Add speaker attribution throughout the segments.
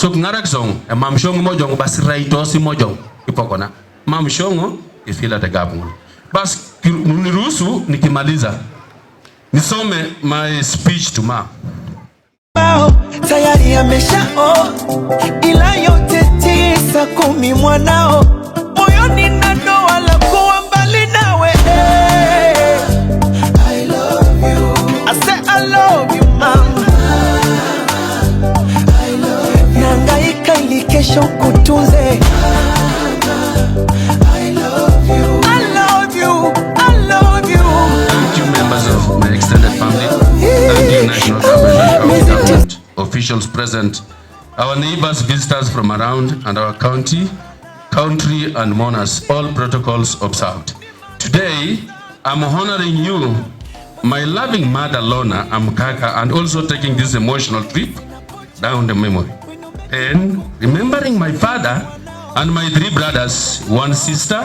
Speaker 1: So ngara song mam shongo mojong bas raito si mojong ipokona. Mam shongo ifila tagabu. Bas niruhusu nikimaliza nisome my speech to ma.
Speaker 2: Tayari ameshao ila yote 9 mwanao moyoni na doa la kuwa mbali nawe. I love you. I say I love you mama. I love you. Nangaika ili kesho kutunze. I love you. I love you. I love you.
Speaker 1: Thank you members of my extended family. Thank you National Government officials present, our neighbors, visitors from around and our county, country and mourners, all protocols observed. Today, I'm honoring you, my loving mother Lorna Amkaka, and also taking this emotional trip down the memory. And remembering my father and my 3 brothers, 1 sister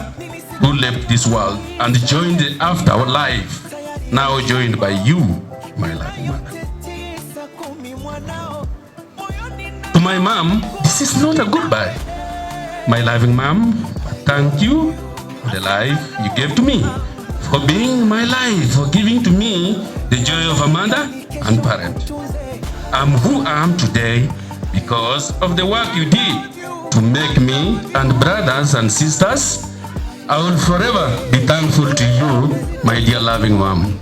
Speaker 1: who left this world and joined the afterlife, now joined by you, my loving mother. To my mom, this is not a goodbye. My loving mom, thank you for the life you gave to me, for being my life, for giving to me the joy of a mother and parent. I'm who I am today because of the work you did to make me and brothers and sisters. I will forever be thankful to you, my dear loving mom.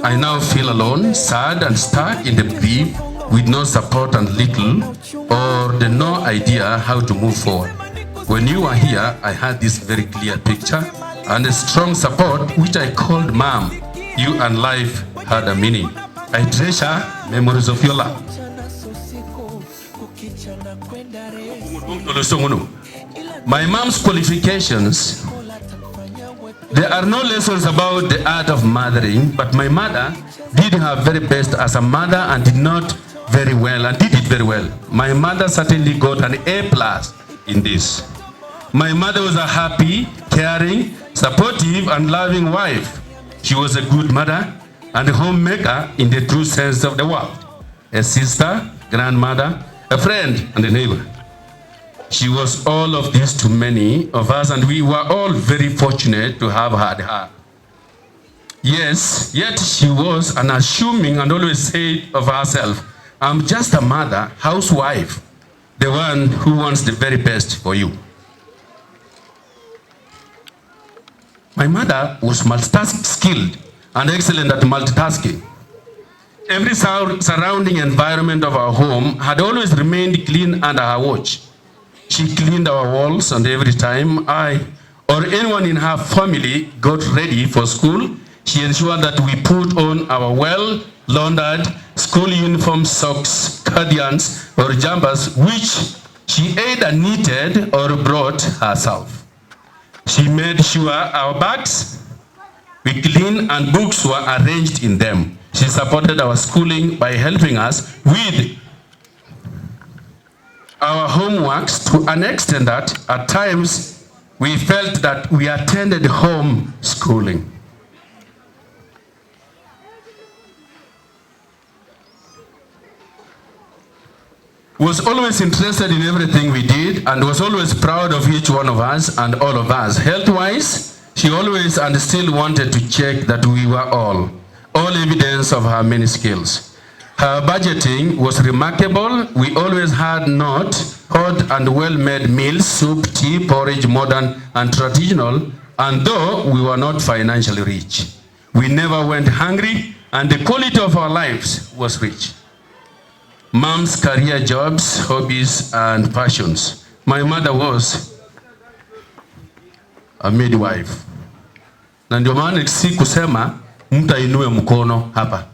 Speaker 1: I now feel alone, sad and stuck in the grief with no support and little or the no idea how to move forward. When you were here, I had this very clear picture and a strong support which I called Mom. You and life had a meaning. I treasure memories of your love. My mom's qualifications, there are no lessons about the art of mothering, but my mother did her very best as a mother and did it very well. My mother certainly got an A+ in this. My mother was a happy, caring, supportive and loving wife. She was a good mother and a homemaker in the true sense of the word. A sister, grandmother, a friend and a neighbor. She was all of this to many of us, and we were all very fortunate to have had her. Yes, yet she was unassuming and always said of herself, I'm just a mother, housewife, the one who wants the very best for you. My mother was multitask-skilled and excellent at multitasking. Every surrounding environment of our home had always remained clean under her watch. She cleaned our walls, and every time I or anyone in her family got ready for school, she ensured that we put on our well-laundered school uniforms, socks, cardigans, or jumpers, which she either knitted or brought herself. She made sure our bags were clean and books were arranged in them. She supported our schooling by helping us with our homeworks to an extent that at times we felt that we attended home schooling. Was always interested in everything we did and was always proud of each one of us and all of us. Health-wise, she always and still wanted to check that we were all evidence of her many skills. Her budgeting was remarkable. We always had hot and well-made meals, soup, tea, porridge, modern and traditional, and though we were not financially rich, we never went hungry, and the quality of our lives was rich. Mom's career, jobs, hobbies, and passions. My mother was a midwife. Na ndio maana si kusema mtu ainue mkono hapa,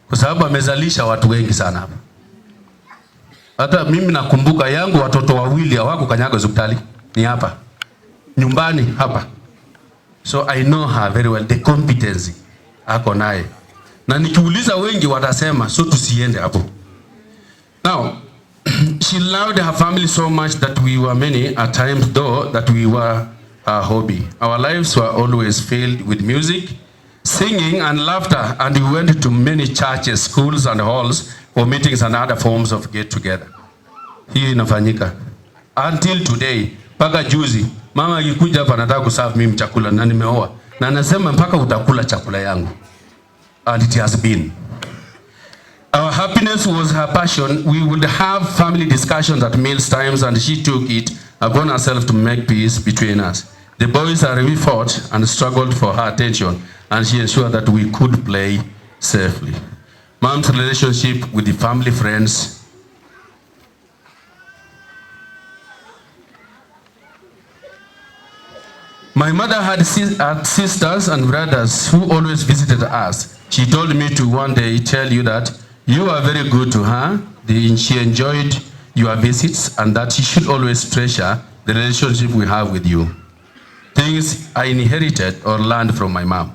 Speaker 1: kwa sababu amezalisha watu wengi sana hapa. Hata mimi nakumbuka yangu watoto wawili hawako kanyaga hospitali, ni hapa nyumbani hapa. So I know her very well, the competency ako naye, na nikiuliza wengi watasema so tusiende hapo. Now, she loved her family so much that we were many at times, though that we were a hobby. Our lives were always filled with music, singing and laughter, and we went to many churches, schools and halls for meetings and other forms of get-together. Hii inafanyika. Until today, mpaka juzi, mama akikuja hapa anataka kuserve mimi chakula na nimeoa. Na anasema mpaka utakula chakula yangu. And it has been. Our happiness was her passion. We would have family discussions at meals times, and she took it upon herself to make peace between us. The boys are we fought and struggled for her attention, and she ensured that we could play safely. Mom's relationship with the family friends. My mother had sisters and brothers who always visited us. She told me to one day tell you that you are very good to her. She enjoyed your visits and that she should always treasure the relationship we have with you. Things I inherited or learned from my mom.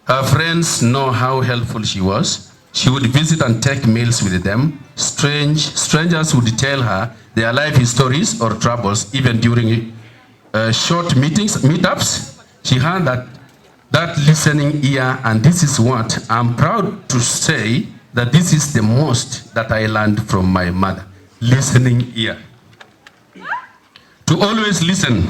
Speaker 1: Her friends know how helpful she was. She would visit and take meals with them. Strangers would tell her their life stories or troubles, even during short meetups. She had that listening ear, and this is what I'm proud to say, that this is the most that I learned from my mother. Listening ear. To always listen.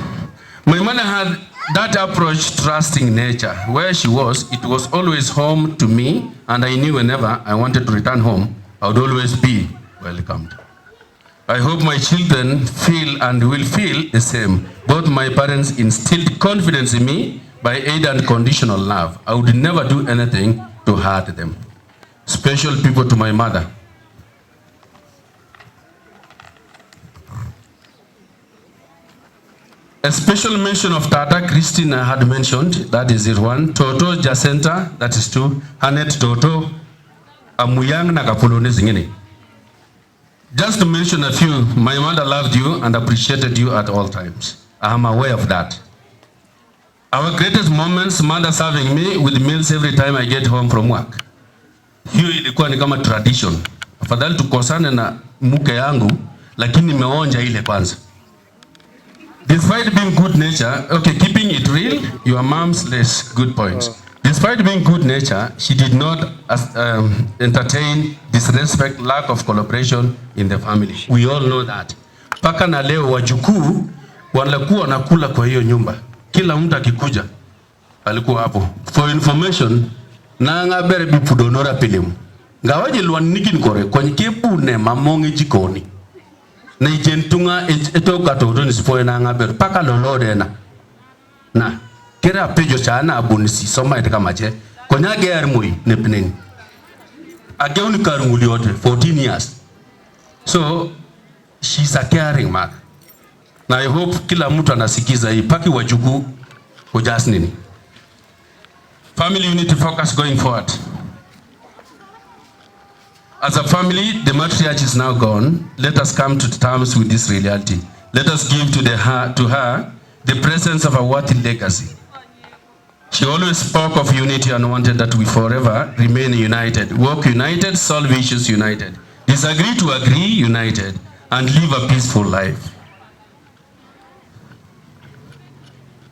Speaker 1: My mother had that approach, trusting nature. Where she was, it was always home to me, and I knew whenever I wanted to return home, I would always be welcomed. I hope my children feel and will feel the same. Both my parents instilled confidence in me by aid and conditional love. I would never do anything to hurt them. Special people to my mother. A special mention of Tata Christine I had mentioned, that is it one. Toto Jacinta, that is two. Hanet Toto, Amuyang Nakapulone Zingini. Just to mention a few, my mother loved you and appreciated you at all times. I am aware of that. Our greatest moments, mother serving me with meals every time I get home from work. Hiyo ilikuwa ni kama tradition. Afadhali tukosane na mke yangu, lakini nimeonja ile kwanza. Despite being good nature, okay, keeping it real, your mom's less good points. Despite being good nature, she did not entertain disrespect, lack of collaboration in the family. We all know that. Paka na leo wajukuu wanakuwa wanakula kwa hiyo nyumba. Kila mtu akikuja alikuwa hapo. For information, na ngabere bipudonora pilimu. Ngawaje luaniki nkore kwenye kepu ne mamongi jikoni. Na ijentunga etoka toto nisipoe na ngabere. Paka lolode na. Kera pejo chana abunisi soma etika mache. Konyage yarmui nepineni. Ageuni karunguli yote 14 years. So she's a caring mother. Na I hope kila mtu anasikiza hii paki wajuku ujas nini. Family unity focus going forward. As a family, the matriarch is now gone. Let us come to terms with this reality. Let us give to her the presence of a worthy legacy. She always spoke of unity and wanted that we forever remain united, work united, solve issues united, disagree to agree united, and live a peaceful life.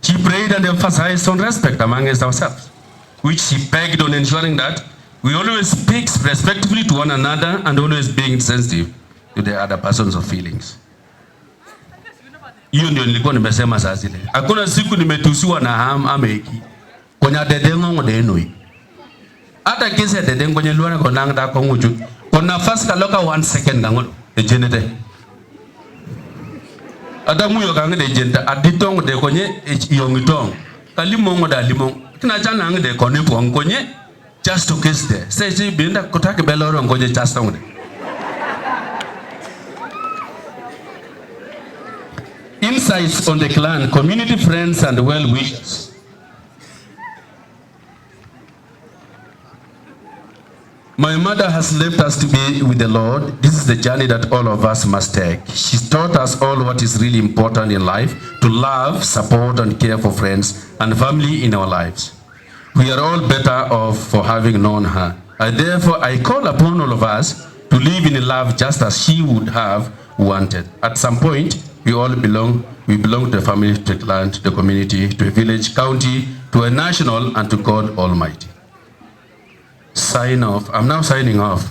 Speaker 1: She prayed and emphasized on respect among ourselves, which she pegged on ensuring that we always speak respectfully to one another and always being sensitive to the other person's feelings. Hiyo ndio nilikuwa nimesema saa zile. Hakuna siku nimetusiwa na ameki. Konya dedengo ngodenoi. Hata kise dedengo kwenye luana konang da konguju. Kona fast kaloka 1 second ngangolo. Ejenete. Ada muyo kange de jenta aditong de konye yongitong. Kalimong da limong. Kina chana nge de kone konye just to kiss there. Say binda kotake beloro konye just tong de. Insights on the clan, community friends and well-wishers. My mother has left us to be with the Lord. This is the journey that all of us must take. She taught us all what is really important in life, to love, support, and care for friends and family in our lives. We are all better off for having known her. Therefore, I call upon all of us to live in love just as she would have wanted. At some point, we all belong. We belong to a family, to a clan, to the community, to a village, county, to a national, and to God Almighty. Sign off. I'm now signing off.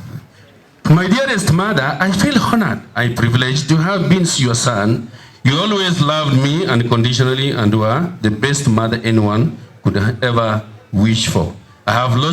Speaker 1: My dearest mother, I feel honored, I privileged to have been your son. You always loved me unconditionally and were the best mother anyone could ever wish for. I have lost